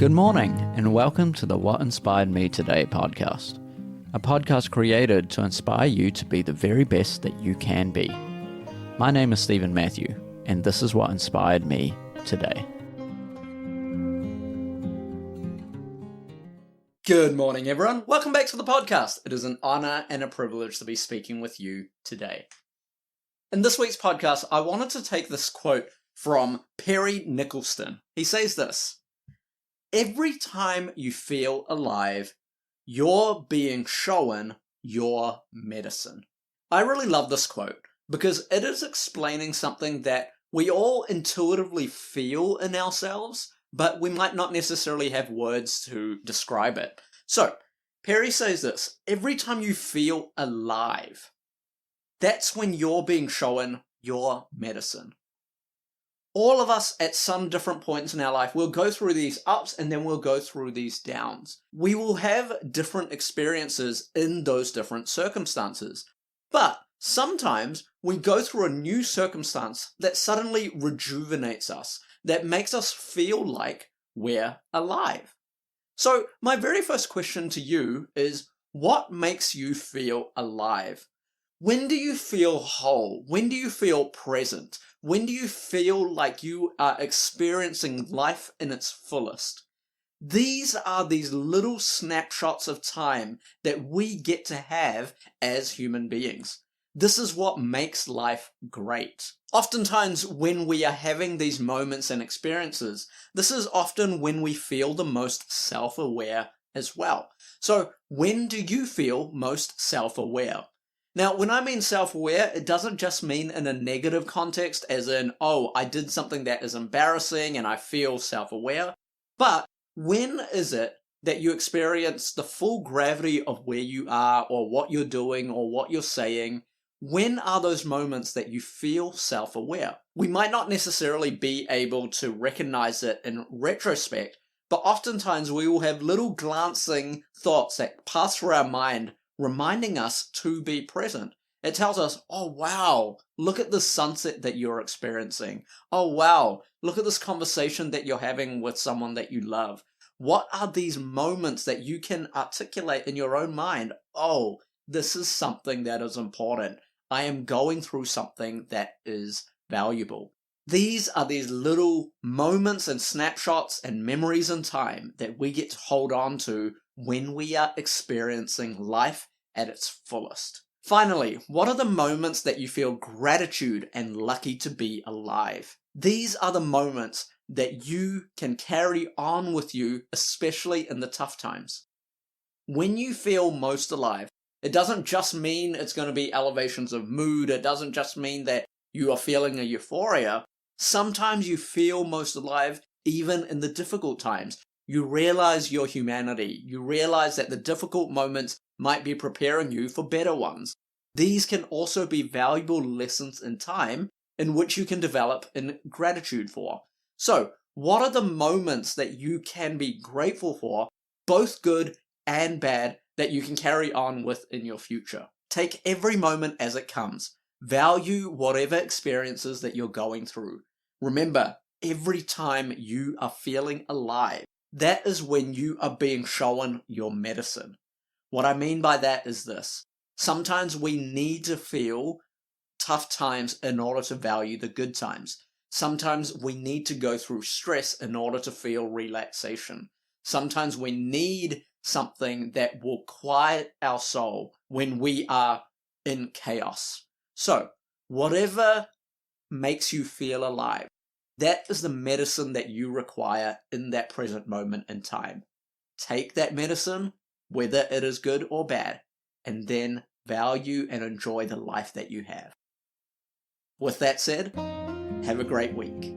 Good morning, and welcome to the What Inspired Me Today podcast, a podcast created to inspire you to be the very best that you can be. My name is Stephen Matthew, and this is what inspired me today. Good morning, everyone. Welcome back to the podcast. It is an honor and a privilege to be speaking with you today. In this week's podcast, I wanted to take this quote from Perry Nickelston. He says this: "Every time you feel alive, you're being shown your medicine." I really love this quote because it is explaining something that we all intuitively feel in ourselves, but we might not necessarily have words to describe it. So, Perry says this: every time you feel alive, that's when you're being shown your medicine. All of us at some different points in our life will go through these ups and then we'll go through these downs. We will have different experiences in those different circumstances. But sometimes we go through a new circumstance that suddenly rejuvenates us, that makes us feel like we're alive. So my very first question to you is, what makes you feel alive? When do you feel whole? When do you feel present? When do you feel like you are experiencing life in its fullest? These are these little snapshots of time that we get to have as human beings. This is what makes life great. Oftentimes, when we are having these moments and experiences, this is often when we feel the most self-aware as well. So, when do you feel most self-aware? Now, when I mean self-aware, it doesn't just mean in a negative context, as in, oh, I did something that is embarrassing and I feel self-aware. But when is it that you experience the full gravity of where you are or what you're doing or what you're saying? When are those moments that you feel self-aware? We might not necessarily be able to recognize it in retrospect, but oftentimes we will have little glancing thoughts that pass through our mind reminding us to be present. It tells us, oh wow, look at the sunset that you're experiencing. Oh wow, look at this conversation that you're having with someone that you love. What are these moments that you can articulate in your own mind? Oh, this is something that is important. I am going through something that is valuable. These are these little moments and snapshots and memories in time that we get to hold on to when we are experiencing life at its fullest. Finally, what are the moments that you feel gratitude and lucky to be alive? These are the moments that you can carry on with you, especially in the tough times. When you feel most alive, it doesn't just mean it's going to be elevations of mood. It doesn't just mean that you are feeling a euphoria. Sometimes you feel most alive even in the difficult times. You realize your humanity. You realize that the difficult moments might be preparing you for better ones. These can also be valuable lessons in time in which you can develop in gratitude for. So, what are the moments that you can be grateful for, both good and bad, that you can carry on with in your future? Take every moment as it comes. Value whatever experiences that you're going through. Remember, every time you are feeling alive, that is when you are being shown your medicine. What I mean by that is this: sometimes we need to feel tough times in order to value the good times. Sometimes we need to go through stress in order to feel relaxation. Sometimes we need something that will quiet our soul when we are in chaos. So, whatever makes you feel alive, that is the medicine that you require in that present moment in time. Take that medicine, whether it is good or bad, and then value and enjoy the life that you have. With that said, have a great week.